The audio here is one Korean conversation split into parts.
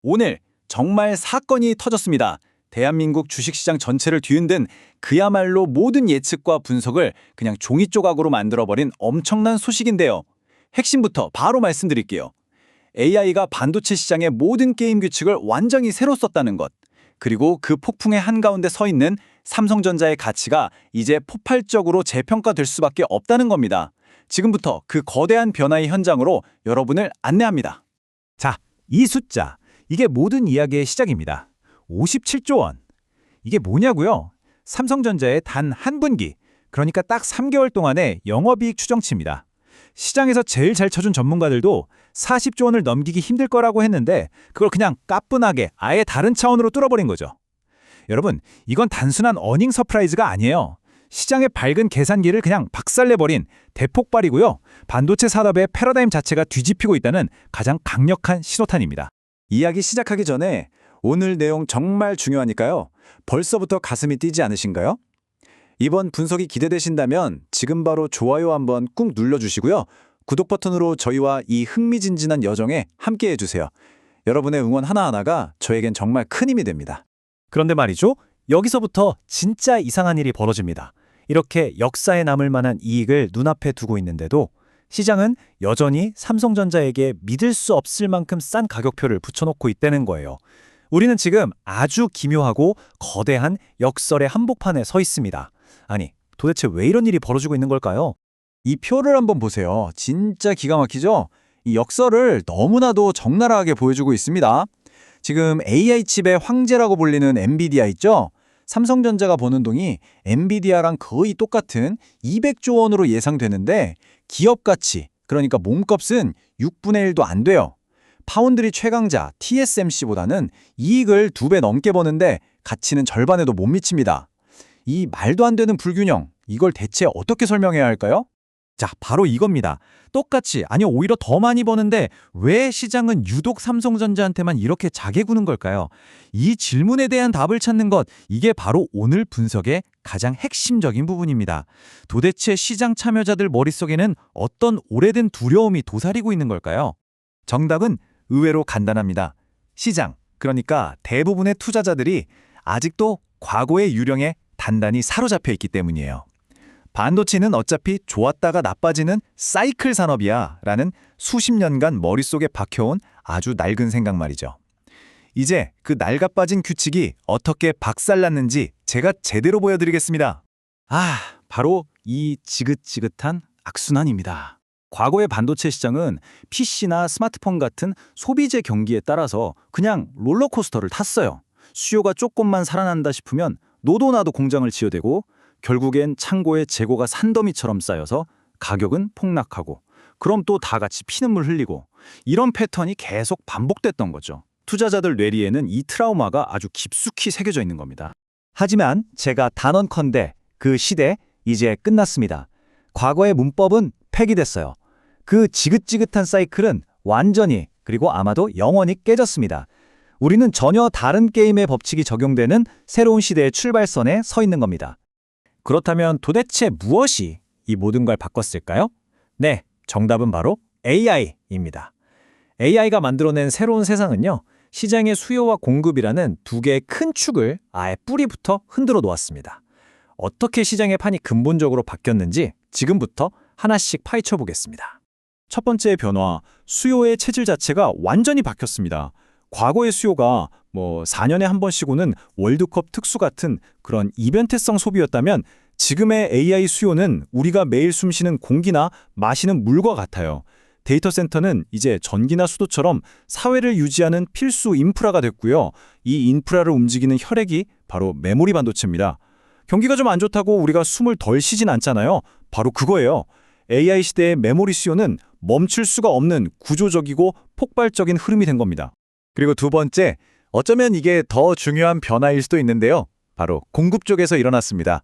오늘 정말 사건이 터졌습니다. 대한민국 주식시장 전체를 뒤흔든 그야말로 모든 예측과 분석을 그냥 종이 조각으로 만들어버린 엄청난 소식인데요. 핵심부터 바로 말씀드릴게요. AI가 반도체 시장의 모든 게임 규칙을 완전히 새로 썼다는 것. 그리고 그 폭풍의 한가운데 서 있는 삼성전자의 가치가 이제 폭발적으로 재평가될 수밖에 없다는 겁니다. 지금부터 그 거대한 변화의 현장으로 여러분을 안내합니다. 자, 이 숫자, 이게 모든 이야기의 시작입니다. 57조 원. 이게 뭐냐고요? 삼성전자의 단 한 분기, 그러니까 딱 3개월 동안의 영업이익 추정치입니다. 시장에서 제일 잘 쳐준 전문가들도 40조 원을 넘기기 힘들 거라고 했는데 그걸 그냥 까뿐하게 아예 다른 차원으로 뚫어버린 거죠. 여러분, 이건 단순한 어닝 서프라이즈가 아니에요. 시장의 밝은 계산기를 그냥 박살내버린 대폭발이고요. 반도체 산업의 패러다임 자체가 뒤집히고 있다는 가장 강력한 신호탄입니다. 이야기 시작하기 전에 오늘 내용 정말 중요하니까요. 벌써부터 가슴이 뛰지 않으신가요? 이번 분석이 기대되신다면 지금 바로 좋아요 한번 꾹 눌러주시고요. 구독 버튼으로 저희와 이 흥미진진한 여정에 함께해 주세요. 여러분의 응원 하나하나가 저에겐 정말 큰 힘이 됩니다. 그런데 말이죠. 여기서부터 진짜 이상한 일이 벌어집니다. 이렇게 역사에 남을 만한 이익을 눈앞에 두고 있는데도 시장은 여전히 삼성전자에게 믿을 수 없을 만큼 싼 가격표를 붙여놓고 있다는 거예요. 우리는 지금 아주 기묘하고 거대한 역설의 한복판에 서 있습니다. 아니, 도대체 왜 이런 일이 벌어지고 있는 걸까요? 이 표를 한번 보세요. 진짜 기가 막히죠? 이 역설을 너무나도 적나라하게 보여주고 있습니다. 지금 AI 칩의 황제라고 불리는 엔비디아 있죠? 삼성전자가 버는 돈이 엔비디아랑 거의 똑같은 200조 원으로 예상되는데 기업 가치, 그러니까 몸값은 6분의 1도 안 돼요. 파운드리 최강자 TSMC보다는 이익을 2배 넘게 버는데 가치는 절반에도 못 미칩니다. 이 말도 안 되는 불균형, 이걸 대체 어떻게 설명해야 할까요? 자, 바로 이겁니다. 똑같이, 아니요, 오히려 더 많이 버는데 왜 시장은 유독 삼성전자한테만 이렇게 자게 구는 걸까요? 이 질문에 대한 답을 찾는 것, 이게 바로 오늘 분석의 가장 핵심적인 부분입니다. 도대체 시장 참여자들 머릿속에는 어떤 오래된 두려움이 도사리고 있는 걸까요? 정답은 의외로 간단합니다. 시장, 그러니까 대부분의 투자자들이 아직도 과거의 유령에 단단히 사로잡혀 있기 때문이에요. 반도체는 어차피 좋았다가 나빠지는 사이클 산업이야 라는 수십 년간 머릿속에 박혀온 아주 낡은 생각 말이죠. 이제 그 낡아빠진 규칙이 어떻게 박살났는지 제가 제대로 보여드리겠습니다. 바로 이 지긋지긋한 악순환입니다. 과거의 반도체 시장은 PC나 스마트폰 같은 소비재 경기에 따라서 그냥 롤러코스터를 탔어요. 수요가 조금만 살아난다 싶으면 노도나도 공장을 지어대고 결국엔 창고에 재고가 산더미처럼 쌓여서 가격은 폭락하고 그럼 또 다 같이 피눈물 흘리고 이런 패턴이 계속 반복됐던 거죠. 투자자들 뇌리에는 이 트라우마가 아주 깊숙이 새겨져 있는 겁니다. 하지만 제가 단언컨대 그 시대 이제 끝났습니다. 과거의 문법은 폐기됐어요. 그 지긋지긋한 사이클은 완전히 그리고 아마도 영원히 깨졌습니다. 우리는 전혀 다른 게임의 법칙이 적용되는 새로운 시대의 출발선에 서 있는 겁니다. 그렇다면 도대체 무엇이 이 모든 걸 바꿨을까요? 네, 정답은 바로 AI입니다. AI가 만들어낸 새로운 세상은요, 시장의 수요와 공급이라는 두 개의 큰 축을 아예 뿌리부터 흔들어 놓았습니다. 어떻게 시장의 판이 근본적으로 바뀌었는지 지금부터 하나씩 파헤쳐 보겠습니다. 첫 번째 변화, 수요의 체질 자체가 완전히 바뀌었습니다. 과거의 수요가 4년에 한 번씩 오는 월드컵 특수 같은 그런 이벤트성 소비였다면 지금의 AI 수요는 우리가 매일 숨쉬는 공기나 마시는 물과 같아요. 데이터 센터는 이제 전기나 수도처럼 사회를 유지하는 필수 인프라가 됐고요. 이 인프라를 움직이는 혈액이 바로 메모리 반도체입니다. 경기가 좀 안 좋다고 우리가 숨을 덜 쉬진 않잖아요. 바로 그거예요. AI 시대의 메모리 수요는 멈출 수가 없는 구조적이고 폭발적인 흐름이 된 겁니다. 그리고 두 번째, 어쩌면 이게 더 중요한 변화일 수도 있는데요. 바로 공급 쪽에서 일어났습니다.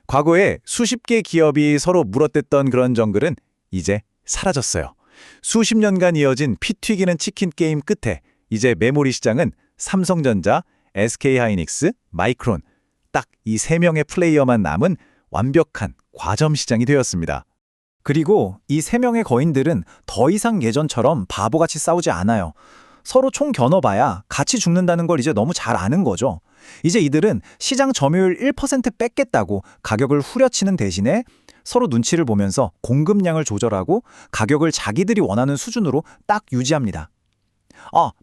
과거에 수십 개 기업이 서로 물어뜯던 그런 정글은 이제 사라졌어요. 수십 년간 이어진 피 튀기는 치킨 게임 끝에 이제 메모리 시장은 삼성전자, SK하이닉스, 마이크론, 딱 이 세 명의 플레이어만 남은 완벽한 과점 시장이 되었습니다. 그리고 이 세 명의 거인들은 더 이상 예전처럼 바보같이 싸우지 않아요. 서로 총 겨눠봐야 같이 죽는다는 걸 이제 너무 잘 아는 거죠. 이제 이들은 시장 점유율 1% 뺏겠다고 가격을 후려치는 대신에 서로 눈치를 보면서 공급량을 조절하고 가격을 자기들이 원하는 수준으로 딱 유지합니다.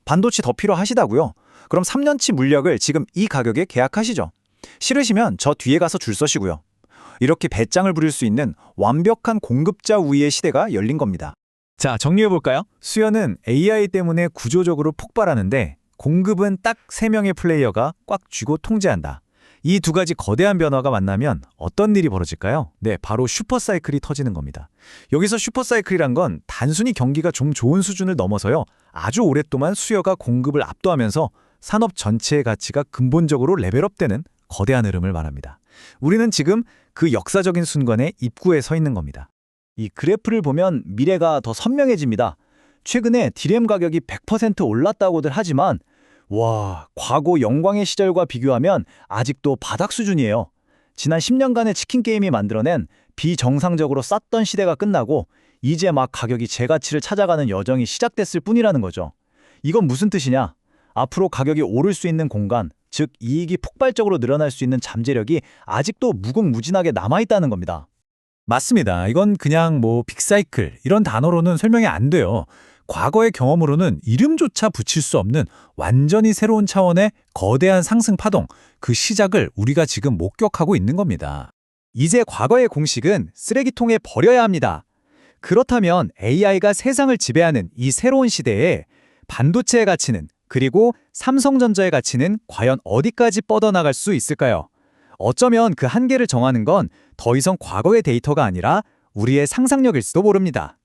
반도체 더 필요하시다고요? 그럼 3년치 물력을 지금 이 가격에 계약하시죠. 싫으시면 저 뒤에 가서 줄 서시고요. 이렇게 배짱을 부릴 수 있는 완벽한 공급자 우위의 시대가 열린 겁니다. 자, 정리해볼까요? 수요는 AI 때문에 구조적으로 폭발하는데 공급은 딱 3명의 플레이어가 꽉 쥐고 통제한다. 이 두 가지 거대한 변화가 만나면 어떤 일이 벌어질까요? 네, 바로 슈퍼사이클이 터지는 겁니다. 여기서 슈퍼사이클이란 건 단순히 경기가 좀 좋은 수준을 넘어서요. 아주 오랫동안 수요가 공급을 압도하면서 산업 전체의 가치가 근본적으로 레벨업되는 거대한 흐름을 말합니다. 우리는 지금 그 역사적인 순간의 입구에 서 있는 겁니다. 이 그래프를 보면 미래가 더 선명해집니다. 최근에 디램 가격이 100% 올랐다고들 하지만 과거 영광의 시절과 비교하면 아직도 바닥 수준이에요. 지난 10년간의 치킨 게임이 만들어낸 비정상적으로 쌌던 시대가 끝나고 이제 막 가격이 제 가치를 찾아가는 여정이 시작됐을 뿐이라는 거죠. 이건 무슨 뜻이냐? 앞으로 가격이 오를 수 있는 공간, 즉 이익이 폭발적으로 늘어날 수 있는 잠재력이 아직도 무궁무진하게 남아있다는 겁니다. 맞습니다. 이건 그냥 빅사이클 이런 단어로는 설명이 안 돼요. 과거의 경험으로는 이름조차 붙일 수 없는 완전히 새로운 차원의 거대한 상승 파동, 그 시작을 우리가 지금 목격하고 있는 겁니다. 이제 과거의 공식은 쓰레기통에 버려야 합니다. 그렇다면 AI가 세상을 지배하는 이 새로운 시대에 반도체의 가치는, 그리고 삼성전자의 가치는 과연 어디까지 뻗어나갈 수 있을까요? 어쩌면 그 한계를 정하는 건 더 이상 과거의 데이터가 아니라 우리의 상상력일지도 모릅니다.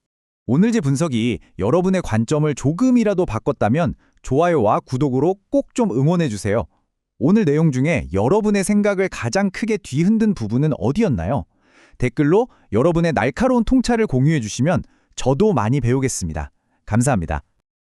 오늘 제 분석이 여러분의 관점을 조금이라도 바꿨다면 좋아요와 구독으로 꼭 좀 응원해주세요. 오늘 내용 중에 여러분의 생각을 가장 크게 뒤흔든 부분은 어디였나요? 댓글로 여러분의 날카로운 통찰을 공유해주시면 저도 많이 배우겠습니다. 감사합니다.